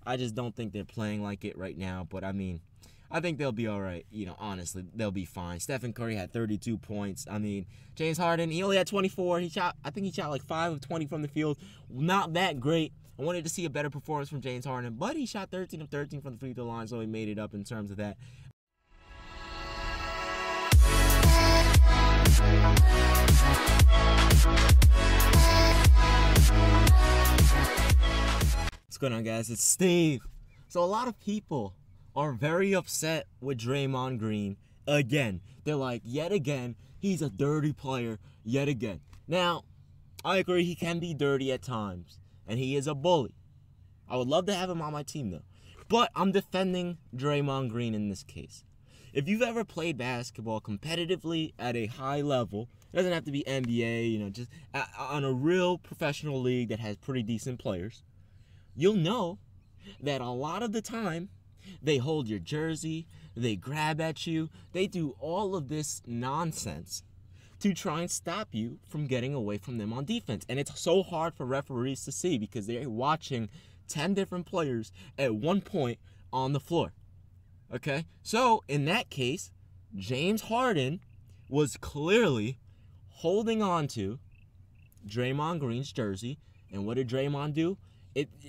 I just don't think they're playing like it right now. But, I mean, I think they'll be all right. Honestly, they'll be fine. Stephen Curry had 32 points. I mean, James Harden, he only had 24. I think he shot like 5 of 20 from the field. Not that great. I wanted to see a better performance from James Harden, but he shot 13 of 13 from the free throw line, so he made it up in terms of that. What's going on, guys? It's Steve. So a lot of people are very upset with Draymond Green again. They're like, yet again, he's a dirty player yet again. Now, I agree he can be dirty at times, and he is a bully. I would love to have him on my team, though. But I'm defending Draymond Green in this case. If you've ever played basketball competitively at a high level, it doesn't have to be NBA, just on a real professional league that has pretty decent players, you'll know that a lot of the time, they hold your jersey, they grab at you, they do all of this nonsense to try and stop you from getting away from them on defense. And it's so hard for referees to see because they're watching 10 different players at one point on the floor. Okay? So, in that case, James Harden was clearly holding on to Draymond Green's jersey. And what did Draymond do?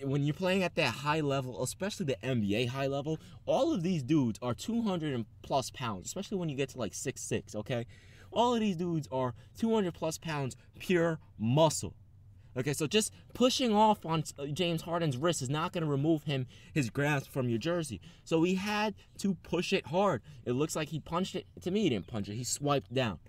When you're playing at that high level, especially the NBA high level, all of these dudes are 200 and plus pounds, especially when you get to like 6'6", okay? All of these dudes are 200 plus pounds pure muscle. Okay, so just pushing off on James Harden's wrist is not going to remove his grasp from your jersey. So he had to push it hard. It looks like he punched it. To me, he didn't punch it. He swiped down.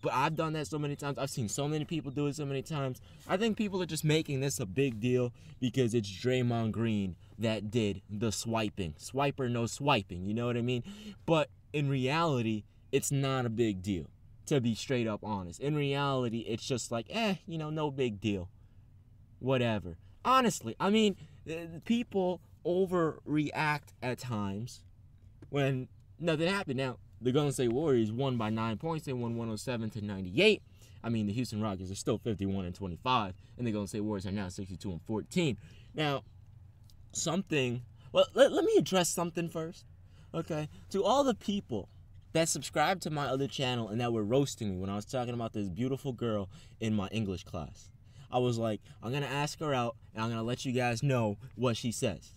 But I've done that so many times. I've seen so many people do it so many times. I think people are just making this a big deal because it's Draymond Green that did the swiping. Swiper, no swiping. You know what I mean? But in reality, it's not a big deal, to be straight up honest. In reality, it's just like, no big deal. Whatever. Honestly, I mean, people overreact at times when nothing happened. Now, the Golden State Warriors won by 9 points. They won 107-98. I mean, the Houston Rockets are still 51-25, and the Golden State Warriors are now 62-14. Now, let me address something first, okay? To all the people that subscribed to my other channel and that were roasting me when I was talking about this beautiful girl in my English class, I was like, I'm going to ask her out, and I'm going to let you guys know what she says.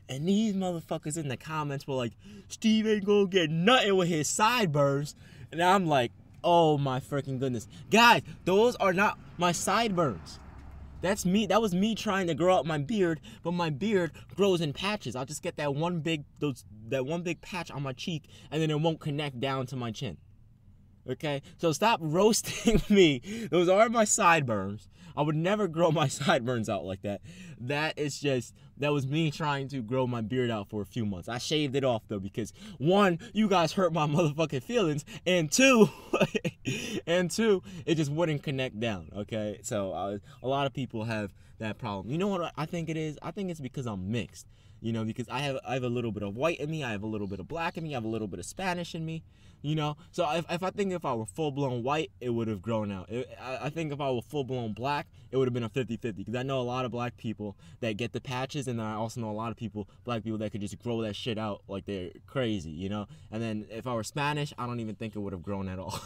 And these motherfuckers in the comments were like, Steve ain't gonna get nothing with his sideburns. And I'm like, oh my freaking goodness. Guys, those are not my sideburns. That's me. That was me trying to grow out my beard, but my beard grows in patches. I'll just get that one big patch on my cheek, and then it won't connect down to my chin. Okay? So stop roasting me. Those are my sideburns. I would never grow my sideburns out like that. That was me trying to grow my beard out for a few months. I shaved it off, though, because, one, you guys hurt my motherfucking feelings, and two, it just wouldn't connect down, okay? So a lot of people have that problem. You know what I think it is? I think it's because I'm mixed, because I have a little bit of white in me, I have a little bit of black in me, I have a little bit of Spanish in me, So if I were full-blown white, it would have grown out. I think if I were full-blown black, it would have been a 50-50, because I know a lot of black people that get the patches, and then I also know a lot of black people that could just grow that shit out like they're crazy, And then if I were Spanish, I don't even think it would have grown at all.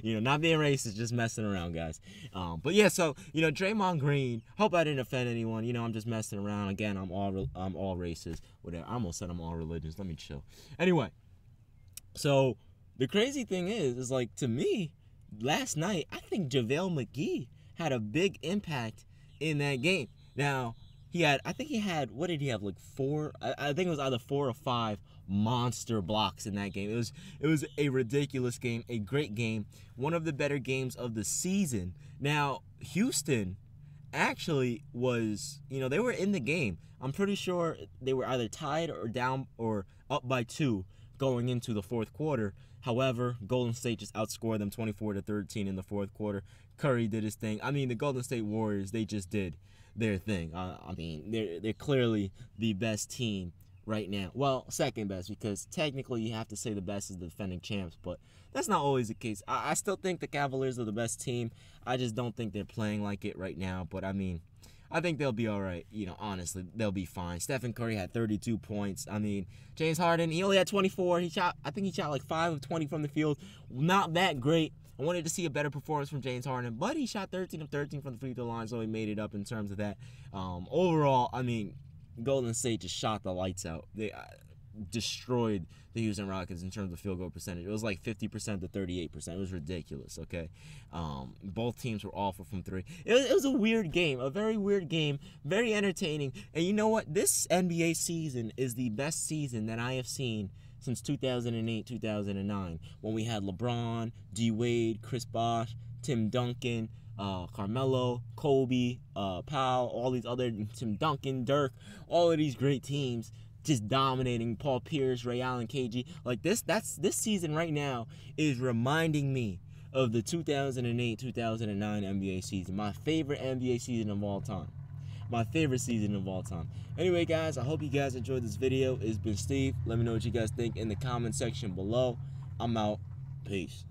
Not being racist, just messing around, guys. But yeah, so, Draymond Green, hope I didn't offend anyone. I'm just messing around. Again, I'm all races, whatever. I almost said I'm all religions. Let me chill. Anyway, so the crazy thing is like, to me, last night, I think JaVale McGee had a big impact in that game. Now, what did he have, like four? I think it was either 4 or 5 monster blocks in that game. It was a ridiculous game, a great game, one of the better games of the season. Now, Houston actually was, they were in the game. I'm pretty sure they were either tied or down or up by 2 going into the fourth quarter. However, Golden State just outscored them 24-13 in the fourth quarter. Curry did his thing. I mean, the Golden State Warriors, they just did their thing. I mean, they're clearly the best team right now. Well, second best, because technically you have to say the best is the defending champs, but that's not always the case. I still think the Cavaliers are the best team. I just don't think they're playing like it right now. But, I mean, I think they'll be all right. You know, honestly, they'll be fine. Stephen Curry had 32 points. I mean, James Harden, he only had 24. I think he shot like 5 of 20 from the field. Not that great. I wanted to see a better performance from James Harden, but he shot 13 of 13 from the free throw line, so he made it up in terms of that. Overall, I mean, Golden State just shot the lights out. They destroyed the Houston Rockets in terms of field goal percentage. It was like 50% to 38%. It was ridiculous, okay? Both teams were awful from three. It was a weird game, a very weird game, very entertaining. And you know what? This NBA season is the best season that I have seen since 2008, 2009, when we had LeBron, D-Wade, Chris Bosh, Tim Duncan, Carmelo, Kobe, Powell, all these other, Tim Duncan, Dirk, all of these great teams just dominating. Paul Pierce, Ray Allen, KG. Like this season right now is reminding me of the 2008-2009 NBA season. My favorite NBA season of all time. My favorite season of all time. Anyway, guys, I hope you guys enjoyed this video. It's been Steve. Let me know what you guys think in the comment section below. I'm out. Peace.